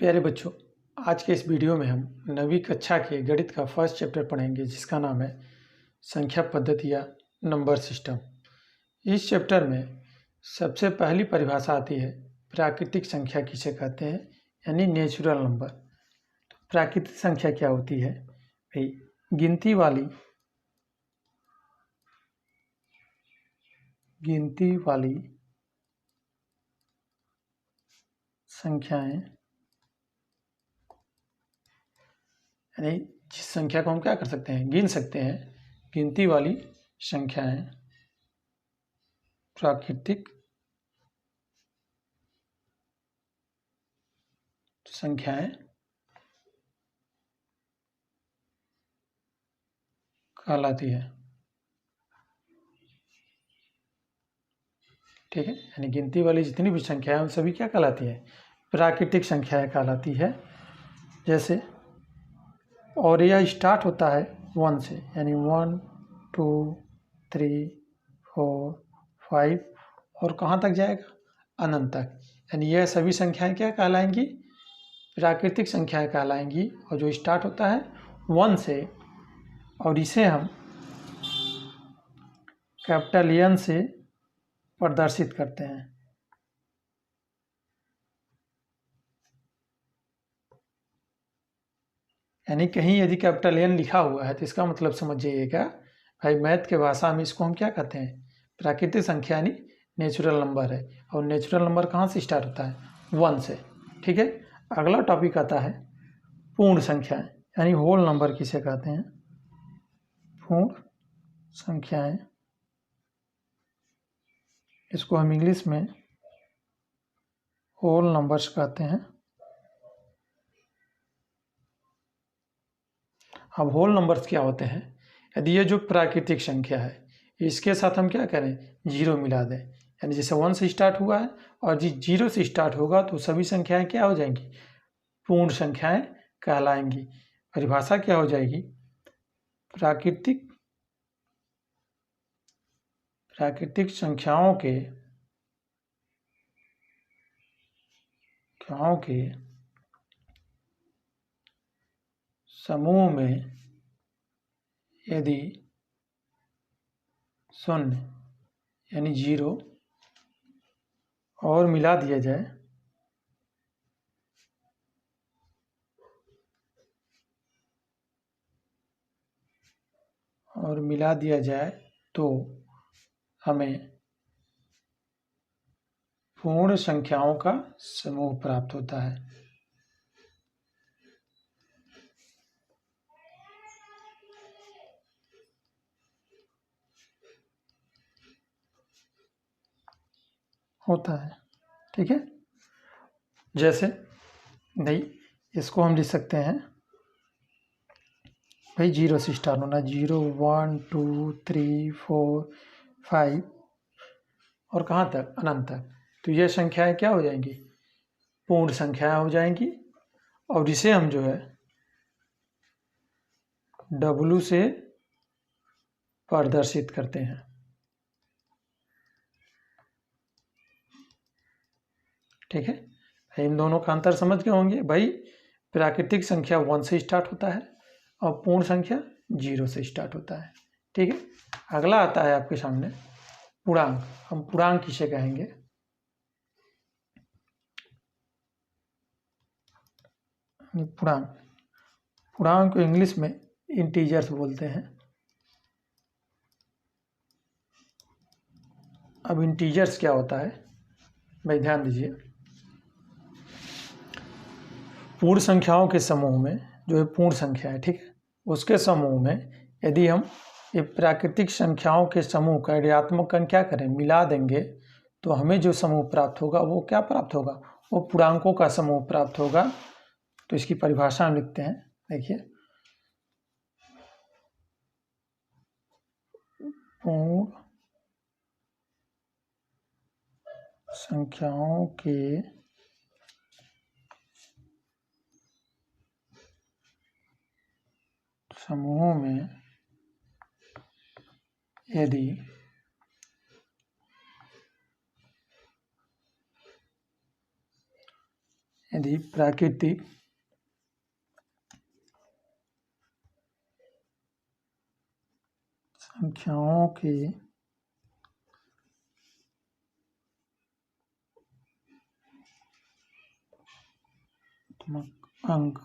प्यारे बच्चों, आज के इस वीडियो में हम 9वीं कक्षा के गणित का फर्स्ट चैप्टर पढ़ेंगे जिसका नाम है संख्या पद्धति या नंबर सिस्टम। इस चैप्टर में सबसे पहली परिभाषा आती है प्राकृतिक संख्या किसे कहते हैं, यानी नेचुरल नंबर। प्राकृतिक संख्या क्या होती है भाई? गिनती वाली संख्याएं, यानी जिस संख्या को हम क्या कर सकते हैं, गिन सकते हैं। गिनती वाली संख्याएं प्राकृतिक संख्याएं कहलाती है। ठीक है, यानी गिनती वाली जितनी भी संख्याएं उन सभी क्या कहलाती है? प्राकृतिक संख्याएं कहलाती है। जैसे और यह स्टार्ट होता है 1 से, यानी 1 2 3 4 5 और कहाँ तक जाएगा? अनंत तक। यानी यह सभी संख्याएं क्या कहलाएंगी? प्राकृतिक संख्याएं कहलाएंगी। और जो स्टार्ट होता है 1 से और इसे हम कैपिटल N से प्रदर्शित करते हैं। यानी कहीं यदि कैपिटल N लिखा हुआ है तो इसका मतलब समझ जाइएगा भाई, मैथ के भाषा में इसको हम क्या कहते हैं? प्राकृतिक संख्या, यानी नेचुरल नंबर है। और नेचुरल नंबर कहाँ से स्टार्ट होता है? 1 से। ठीक है, अगला टॉपिक आता है पूर्ण संख्याएं, यानी होल नंबर किसे कहते हैं? पूर्ण संख्याएं, इसको हम इंग्लिश में होल नंबर्स कहते हैं। अब होल नंबर्स क्या होते हैं? यदि ये जो प्राकृतिक संख्या है इसके साथ हम क्या करें? 0 मिला दें। यानी जैसे 1 से स्टार्ट हुआ है और जी 0 से स्टार्ट होगा तो सभी संख्याएं क्या हो जाएंगी? पूर्ण संख्याएं कहलाएंगी। परिभाषा क्या हो जाएगी? प्राकृतिक संख्याओं के समूह में यदि 0 यानी 0 और मिला दिया जाए तो हमें पूर्ण संख्याओं का समूह प्राप्त होता है। ठीक है, जैसे नहीं, इसको हम लिख सकते हैं भाई 0 से स्टार्ट होना, 0 1 2 3 4 5 और कहाँ तक? अनंत तक। तो ये संख्याएं क्या हो जाएंगी? पूर्ण संख्याएं हो जाएंगी। और इसे हम जो है W से प्रदर्शित करते हैं। ठीक है, इन दोनों का अंतर समझ गए होंगे भाई। प्राकृतिक संख्या 1 से स्टार्ट होता है और पूर्ण संख्या 0 से स्टार्ट होता है। ठीक है, अगला आता है आपके सामने पूर्णांक। हम पूर्णांक किसे कहेंगे? पूर्णांक को इंग्लिश में इंटीजर्स बोलते हैं। अब इंटीजर्स क्या होता है भाई? ध्यान दीजिए, पूर्ण संख्याओं के समूह में जो है पूर्ण संख्या है, ठीक है, उसके समूह में यदि हम ये प्राकृतिक संख्याओं के समूह का ऋणात्मक अंक क्या करें? मिला देंगे तो हमें जो समूह प्राप्त होगा वो क्या प्राप्त होगा? वो पूर्णांकों का समूह प्राप्त होगा। तो इसकी परिभाषा हम लिखते हैं, देखिए, पूर्ण संख्याओं के समूह में यदि यदि प्राकृतिक संख्याओं के अंक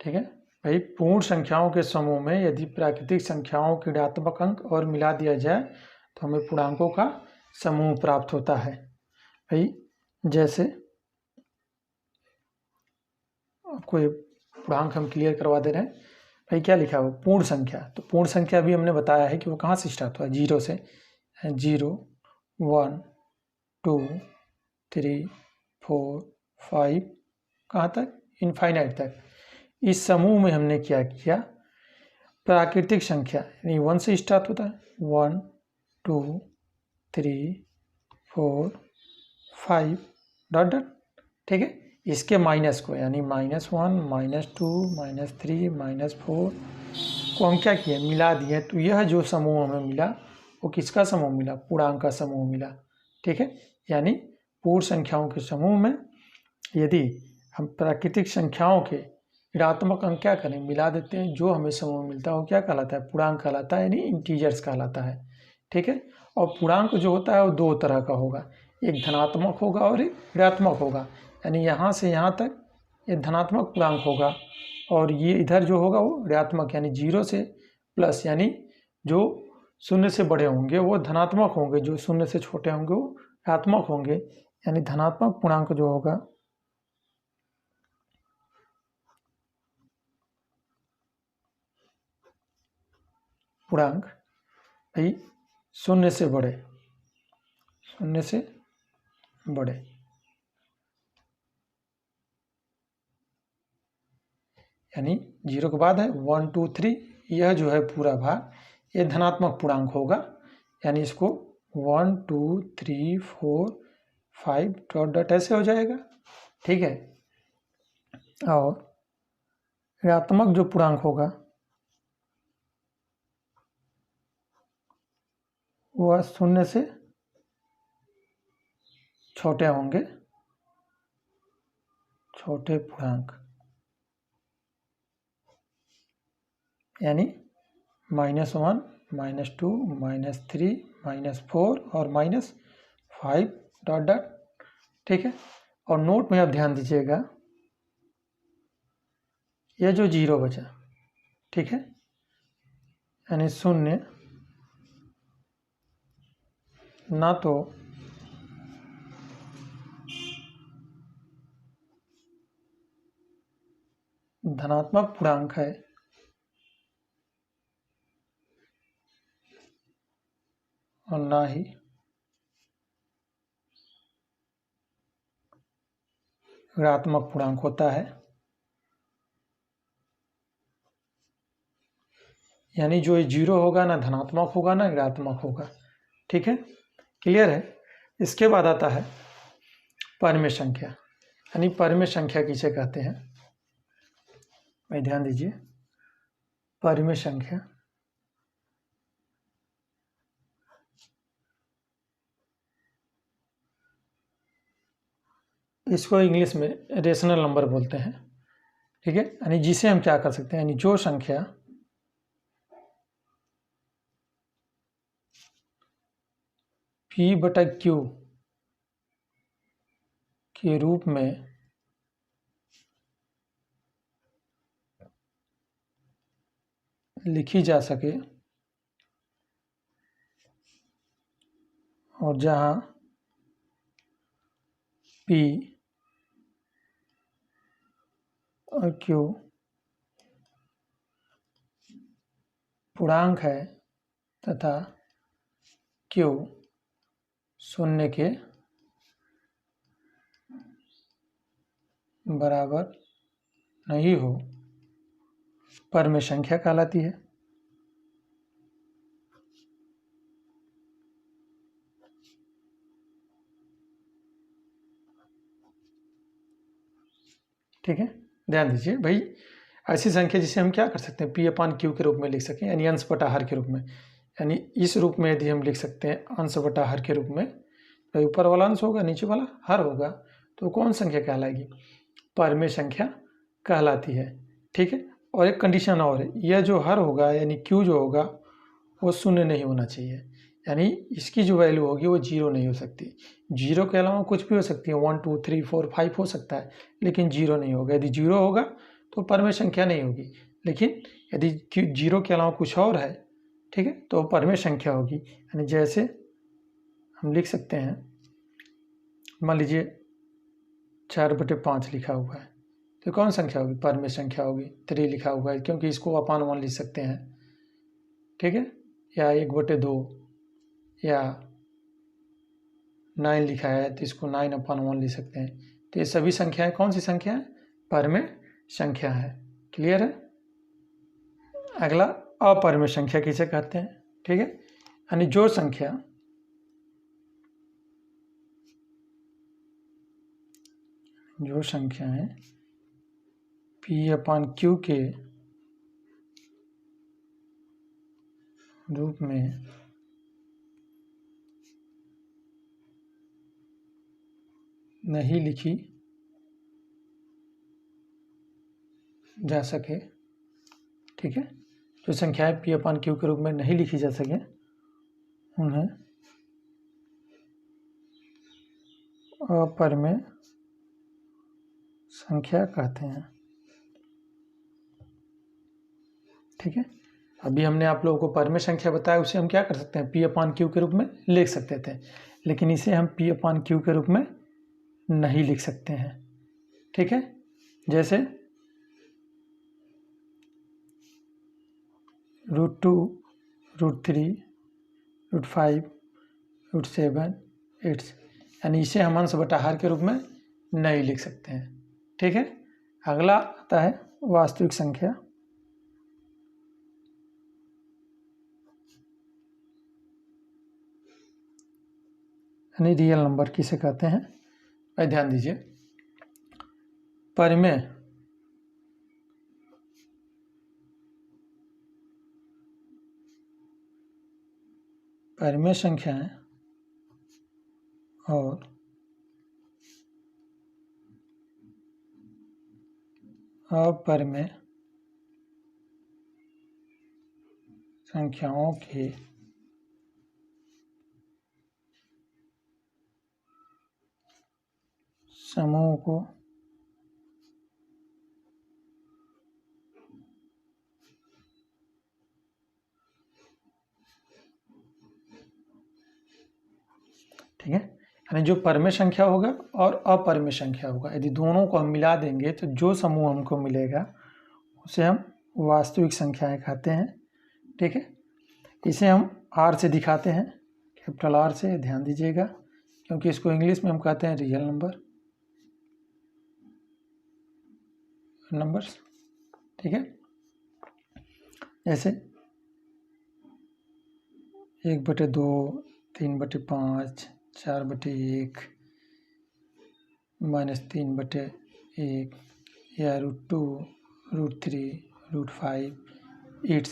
ठीक है भाई, पूर्ण संख्याओं के समूह में यदि प्राकृतिक संख्याओं के ऋणात्मक अंक और मिला दिया जाए तो हमें पूर्णांकों का समूह प्राप्त होता है। भाई जैसे कोई पूर्णांक हम क्लियर करवा दे रहे हैं। भाई क्या लिखा हुआ पूर्ण संख्या, तो पूर्ण संख्या भी हमने बताया है कि वो कहाँ से स्टार्ट हुआ है, 0 से। 0 1 2 3 4 5 कहाँ तक, इनफाइनाइट तक। इस समूह में हमने क्या किया, प्राकृतिक संख्या यानी 1 से स्टार्ट होता है, 1 2 3 4 5 डॉट डॉट। ठीक है, इसके माइनस को यानी -1 -2 -3 -4 को हम क्या किए, मिला दिए। तो यह जो समूह हमें मिला वो किसका समूह मिला, पूर्णांक का समूह मिला। ठीक है, यानी पूर्ण संख्याओं के समूह में यदि हम प्राकृतिक संख्याओं के ऋणात्मक अंक क्या करें, मिला देते हैं, जो हमें समूह मिलता है वो क्या कहलाता है, पूर्णांक कहलाता है, यानी इंटीजर्स कहलाता है। ठीक है, और पूर्णांक जो होता है वो दो तरह का होगा, एक धनात्मक होगा और एक ऋणात्मक होगा। यानी यहाँ से यहाँ तक ये धनात्मक पूर्णांक होगा और ये इधर जो होगा वो ऋणात्मक, यानी 0 से प्लस, यानी जो 0 से बड़े होंगे वो धनात्मक होंगे, जो 0 से छोटे होंगे वो ऋणात्मक होंगे। यानी धनात्मक पूर्णांक जो होगा पूर्णांक भाई 0 से बड़े, 0 से बड़े, यानी 0 के बाद है 1 2 3, यह जो है पूरा भाग ये धनात्मक पूर्णांक होगा। यानी इसको 1 2 3 4 5 डॉट डॉट ऐसे हो जाएगा। ठीक है, और ऋणात्मक जो पूर्णांक होगा वह 0 से छोटे होंगे, छोटे पूर्णांक, यानी -1 -2 -3 -4 और -5 डॉट डॉट। ठीक है, और नोट में आप ध्यान दीजिएगा यह जो 0 बचा, ठीक है, यानी 0 ना तो धनात्मक पूर्णांक है और ना ही ऋणात्मक पूर्णांक होता है। यानी जो 0 होगा ना धनात्मक होगा ना ऋणात्मक होगा। ठीक है, क्लियर है। इसके बाद आता है परिमेय संख्या, यानी परिमेय संख्या किसे कहते हैं, भाई ध्यान दीजिए। परिमेय संख्या इसको इंग्लिश में रेशनल नंबर बोलते हैं। ठीक है, यानी जिसे हम क्या कर सकते हैं, यानी जो संख्या P/Q के रूप में लिखी जा सके और जहां P और Q पूर्णांक है तथा Q 0 के बराबर नहीं हो परमेय संख्या कहलाती है। ठीक है, ध्यान दीजिए भाई, ऐसी संख्या जिसे हम क्या कर सकते हैं, पी अपान क्यू के रूप में लिख सकें, यानी अंश बटा हर के रूप में, यानी इस रूप में यदि हम लिख सकते हैं अंश बटा हर के रूप में, तो ऊपर वाला अंश होगा, नीचे वाला हर होगा, तो कौन संख्या कहलाएगी, परमेय संख्या कहलाती है। ठीक है, और एक कंडीशन और है, यह जो हर होगा यानी क्यू जो होगा वो शून्य नहीं होना चाहिए, यानी इसकी जो वैल्यू होगी वो जीरो नहीं हो सकती। जीरो के अलावा कुछ भी हो सकती है, 1 2 3 4 5 हो सकता है, लेकिन जीरो नहीं होगा। यदि जीरो होगा तो परमेय संख्या नहीं होगी, लेकिन यदि जीरो के अलावा कुछ और है, ठीक है, तो परमेय संख्या होगी। यानी जैसे हम लिख सकते हैं, मान लीजिए 4/5 लिखा हुआ है, तो कौन संख्या होगी, परमेय संख्या होगी। 3 लिखा हुआ है क्योंकि इसको अपान 1 लिख सकते हैं, ठीक है, या 1/2, या 9 लिखा है तो इसको 9/1 लिख सकते हैं। तो ये सभी संख्याएं कौन सी संख्या है, परमेय संख्या है। क्लियर है। अगला अपरमेय संख्या किसे कहते हैं, ठीक है, यानी जो संख्याएं पी अपान क्यू के रूप में नहीं लिखी जा सके, ठीक है, जो संख्याएं पी अपान क्यू के रूप में नहीं लिखी जा सके उन्हें अपरमेय संख्या कहते हैं। ठीक है, अभी हमने आप लोगों को परमेय संख्या बताया, उसे हम क्या कर सकते हैं, पी अपान क्यू के रूप में लिख सकते थे, लेकिन इसे हम पी अपान क्यू के रूप में नहीं लिख सकते हैं। ठीक है, जैसे √2, √3, √5, √7, 8, यानी इसे हम अंश बटा हर के रूप में नहीं लिख सकते हैं। ठीक है, अगला आता है वास्तविक संख्या। यानी रियल नंबर किसे कहते हैं, भाई ध्यान दीजिए, परमेय संख्याएं और अपरमेय संख्याओं के समूह को ठीक है, यानी जो परमेय संख्या होगा और अपरमेय संख्या होगा, यदि दोनों को हम मिला देंगे तो जो समूह हमको मिलेगा उसे हम वास्तविक संख्याएं कहते हैं। ठीक है, इसे हम आर से दिखाते हैं, कैपिटल आर से, ध्यान दीजिएगा, क्योंकि इसको इंग्लिश में हम कहते हैं रियल नंबर्स। ठीक है, जैसे 1/2, 3/5, 4/1, -3/1, या √2, √3, √5, 8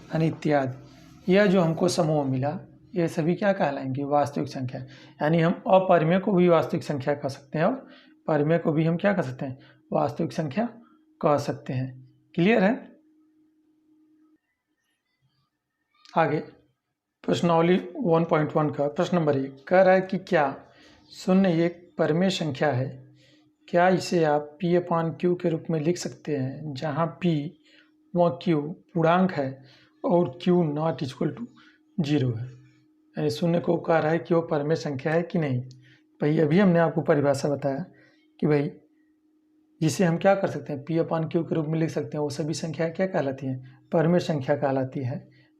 यानी इत्यादि। यह जो हमको समूह मिला, ये सभी क्या कहलाएंगे, वास्तविक संख्या। यानी हम अपरमेय को भी वास्तविक संख्या कह सकते हैं और परमेय को भी हम क्या कह सकते हैं, वास्तविक संख्या कह सकते हैं। क्लियर है। आगे प्रश्नावली 1.1 का प्रश्न नंबर 1 कह रहा है कि क्या 0 एक परमेय संख्या है, क्या इसे आप पी अपान क्यू के रूप में लिख सकते हैं, जहाँ पी व क्यू पूर्णांक है और क्यू नॉट इक्वल टू 0 है। यानी 0 को कह रहा है कि वो परमेय संख्या है कि नहीं। भाई अभी हमने आपको परिभाषा बताया कि भाई जिसे हम क्या कर सकते हैं, पी अपान क्यू के रूप में लिख सकते हैं, वो सभी संख्या क्या कहलाती हैं, परमेय संख्या कहलाती है।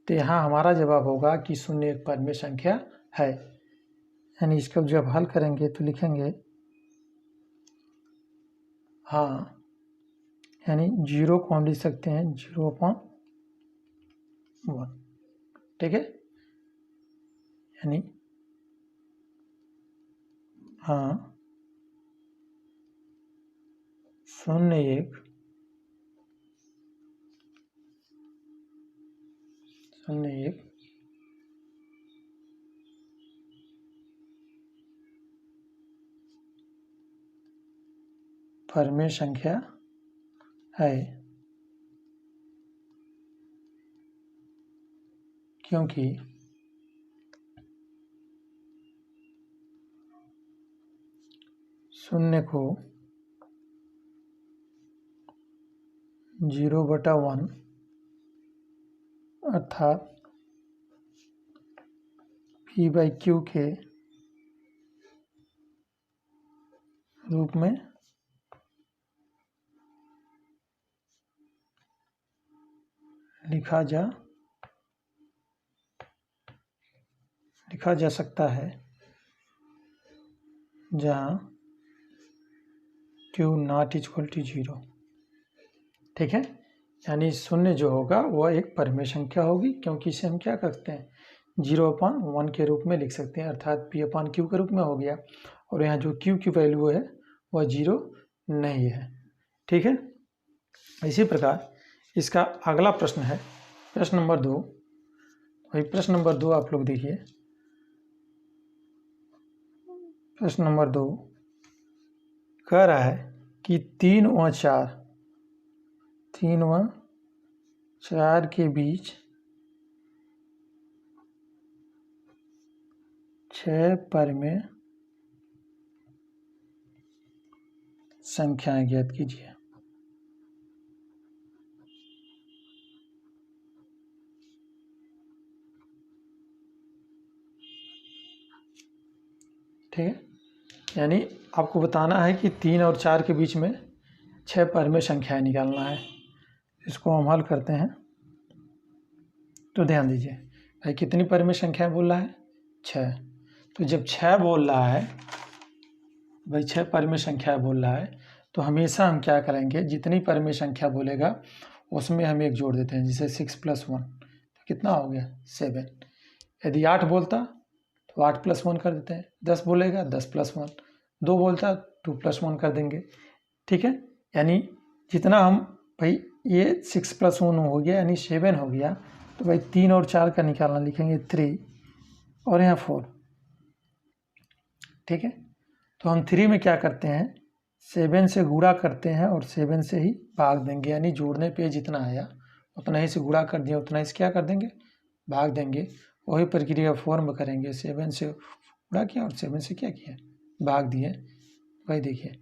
तो यहाँ हमारा जवाब होगा कि 0 एक परमेय संख्या है। यानी इसको जब हल करेंगे तो लिखेंगे हाँ, यानी 0 को हम लिख सकते हैं 0/1, ठीक है। यानी हाँ 0 1 0 1 परमेय संख्या है, क्योंकि शून्य को 0/1 अर्थात P/Q के रूप में लिखा जा सकता है, जहाँ Q ≠ 0, ठीक है। यानी शून्य जो होगा वह एक परमेय संख्या होगी, क्योंकि इसे हम क्या करते हैं 0/1 के रूप में लिख सकते हैं, अर्थात P/Q के रूप में हो गया। और यहाँ जो Q की वैल्यू है वह 0 नहीं है, ठीक है। इसी प्रकार इसका अगला प्रश्न है प्रश्न नंबर 2। भाई प्रश्न नंबर 2 आप लोग देखिए। प्रश्न नंबर 2 कह रहा है कि 3 व 4 के बीच 6 परमेय संख्याएं ज्ञात कीजिए। ठीक है, यानी आपको बताना है कि 3 और 4 के बीच में 6 परमेय संख्याएं निकालना है। इसको हम हल करते हैं। तो ध्यान दीजिए भाई, कितनी परमेय संख्याएं बोल रहा है 6। तो जब 6 बोल रहा है भाई, 6 परमेय संख्या बोल रहा है, तो हमेशा हम क्या करेंगे, जितनी परमेय संख्या बोलेगा उसमें हम एक जोड़ देते हैं। जैसे 6 + 1 तो कितना हो गया 7। यदि 8 बोलता तो 8 + 1 कर देते हैं। 10 बोलेगा 10 + 1, 2 बोलता 2 + 1 कर देंगे, ठीक है। यानी जितना हम भाई ये 6 + 1 हो गया यानी 7 हो गया। तो भाई 3 और 4 का निकालना, लिखेंगे 3 और यहाँ 4, ठीक है। तो हम 3 में क्या करते हैं 7 से गुणा करते हैं और 7 से ही भाग देंगे, यानी जोड़ने पे जितना आया उतना ही से गुणा कर दिया, उतना ही से क्या कर देंगे भाग देंगे। वही प्रक्रिया 4 में करेंगे, 7 से गुणा किया और 7 से क्या किया भाग दिए। भाई देखिए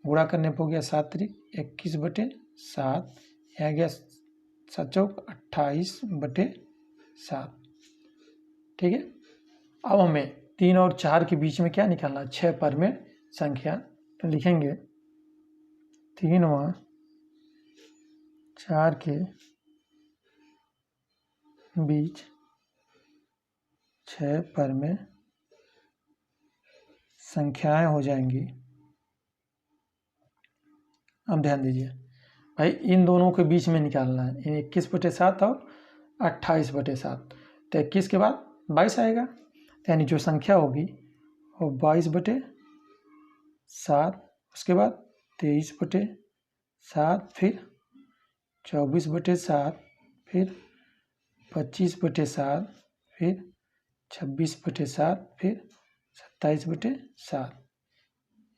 गुणा करने पर हो गया 7 × 21/7, यहाँ गया 7 चौक 28/7, ठीक है। अब हमें 3 और 4 के बीच में क्या निकालना, 6 परमेय संख्या। तो लिखेंगे 3 व 4 के बीच 6 परमेय संख्याएं हो जाएंगी। अब ध्यान दीजिए भाई, इन दोनों के बीच में निकालना है 21/7 और 28/7। तो 21 के बाद 22 आएगा, यानी जो संख्या होगी वो 22/7, उसके बाद 23/7, फिर 24/7, फिर 25/7, फिर 26/7, फिर 27/7।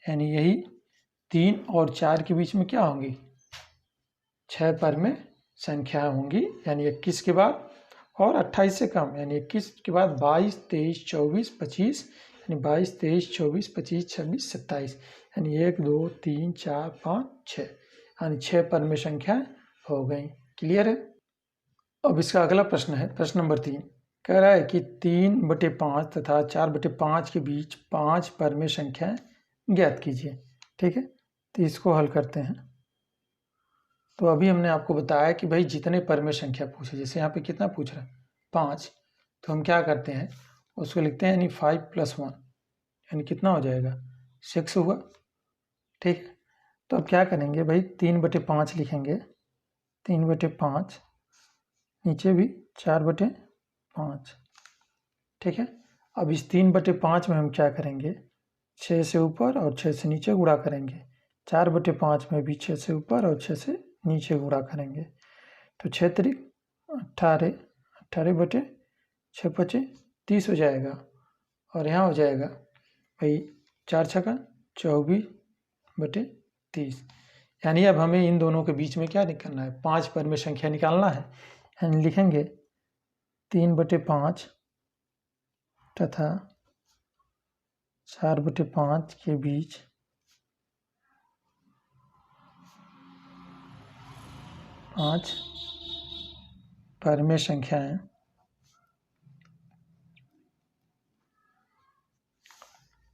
यानी यही 3 और 4 के बीच में क्या होंगी 6 परमेय संख्याएं होंगी, यानी 21 के बाद और 28 से कम, यानी 21 के बाद 22, 23, 24, 25, यानी 22, 23, 24, 25, 26, 27, यानी 1, 2, 3, 4, 5, 6, यानी 6 परमेय संख्या हो गई। क्लियर है। अब इसका अगला प्रश्न है प्रश्न नंबर 3। कह रहा है कि 3/5 तथा 4/5 के बीच 5 परमेय संख्याएं ज्ञात कीजिए, ठीक है। तो इसको हल करते हैं। तो अभी हमने आपको बताया कि भाई जितने परमेय संख्या पूछे, जैसे यहाँ पे कितना पूछ रहा है 5, तो हम क्या करते हैं उसको लिखते हैं, यानी 5 + 1 यानी कितना हो जाएगा 6 हुआ, ठीक है। तो अब क्या करेंगे भाई, 3/5 लिखेंगे, 3/5, नीचे भी 4/5, ठीक है। अब इस 3/5 में हम क्या करेंगे, 6 से ऊपर और 6 से नीचे गुणा करेंगे। 4/5 में भी 6 से ऊपर और 6 से नीचे गुणा करेंगे। तो 6 त्रिक 18, 18/6 = 30 हो जाएगा। और यहाँ हो जाएगा भाई 4 छक्का 24/30। यानी अब हमें इन दोनों के बीच में क्या निकालना है, 5 पर में संख्या निकालना है। यानी लिखेंगे 3/5 तथा 4/5 के बीच 5 पर में संख्याएं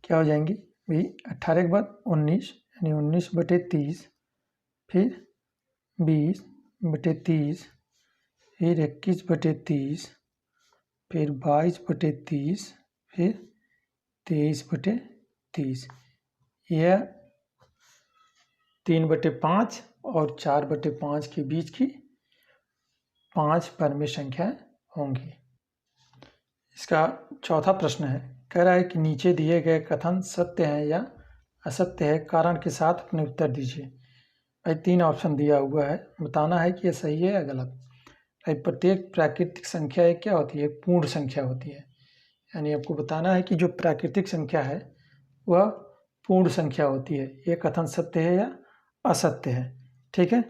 क्या हो जाएंगी भाई, 18 के बाद 19, यानी 19/30, फिर 20/30, फिर 21/30, फिर 22/30, फिर 23/30। यह 3/5 और 4/5 के बीच की 5 पर में संख्याएं होंगी। इसका चौथा प्रश्न है, कह रहा है कि नीचे दिए गए कथन सत्य है या असत्य है, कारण के साथ अपने उत्तर दीजिए। भाई 3 ऑप्शन दिया हुआ है, बताना है कि यह सही है या गलत। भाई प्रत्येक प्राकृतिक संख्या एक क्या होती है, पूर्ण संख्या होती है। यानी आपको बताना है कि जो प्राकृतिक संख्या है वह पूर्ण संख्या होती है। ये कथन सत्य है या असत्य है, ठीक है।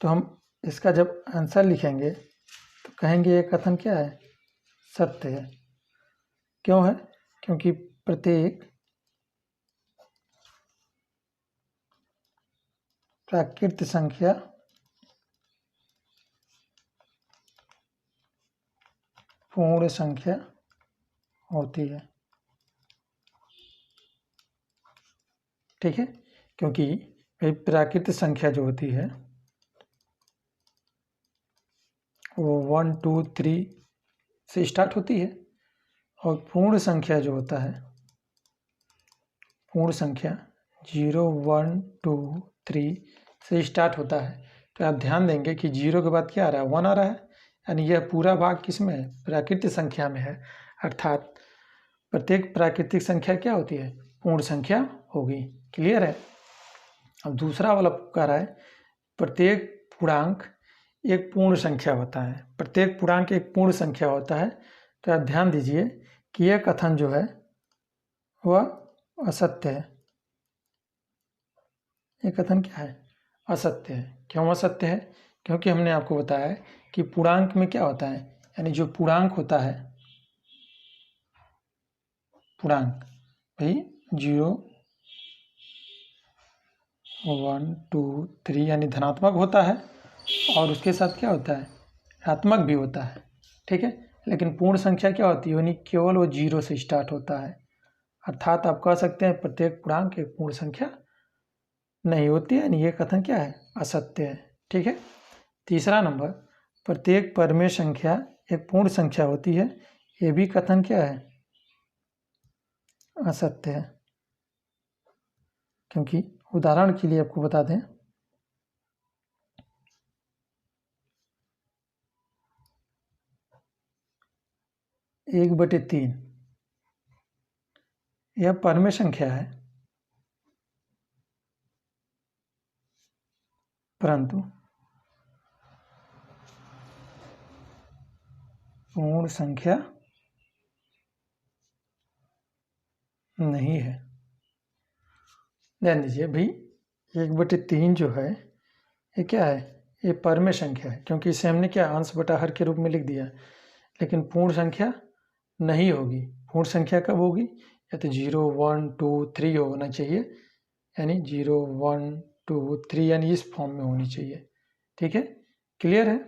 तो हम इसका जब आंसर लिखेंगे तो कहेंगे ये कथन क्या है, सत्य है। क्यों है, क्योंकि प्रत्येक प्राकृत संख्या पूर्ण संख्या होती है, ठीक है। क्योंकि भाई प्राकृत संख्या जो होती है वो 1 2 3 से स्टार्ट होती है, और पूर्ण संख्या जो होता है, पूर्ण संख्या 0 1 2 3 से स्टार्ट होता है। तो आप ध्यान देंगे कि 0 के बाद क्या आ रहा है, 1 आ रहा है। यानी यह पूरा भाग किस में है, प्राकृतिक संख्या में है। अर्थात प्रत्येक प्राकृतिक संख्या क्या होती है, पूर्ण संख्या होगी। क्लियर है। अब दूसरा वाला कह रहा है प्रत्येक पूर्णांक एक पूर्ण संख्या होता है, प्रत्येक पूर्णांक एक पूर्ण संख्या होता है। तो आप ध्यान दीजिए कि यह कथन जो है वह असत्य है। ये कथन क्या है, असत्य है। क्यों असत्य है, क्योंकि हमने आपको बताया है कि पूर्णांक में क्या होता है, यानी जो पूर्णांक होता है, पूर्णांक भाई 0 1 2 3 यानी धनात्मक होता है, और उसके साथ क्या होता है, ऋणात्मक भी होता है, ठीक है। लेकिन पूर्ण संख्या क्या होती है, यानी केवल वो 0 से स्टार्ट होता है। अर्थात आप कह सकते हैं प्रत्येक पूर्णांक एक पूर्ण संख्या नहीं होती है। यानी ये कथन क्या है, असत्य है, ठीक है। तीसरा नंबर, प्रत्येक परमेय संख्या एक पूर्ण संख्या होती है, ये भी कथन क्या है, असत्य है। क्योंकि उदाहरण के लिए आपको बता दें, एक बटे 3 यह परमेय संख्या है, परंतु पूर्ण संख्या नहीं है। ध्यान दीजिए भाई, 1/3 जो है ये क्या है, ये परमेय संख्या है, क्योंकि इसे हमने क्या अंश बटा हर के रूप में लिख दिया। लेकिन पूर्ण संख्या नहीं होगी। पूर्ण संख्या कब होगी, या तो 0 1 2 3 होना चाहिए, यानी 0 1 2 3 यानी इस फॉर्म में होनी चाहिए, ठीक है। क्लियर है।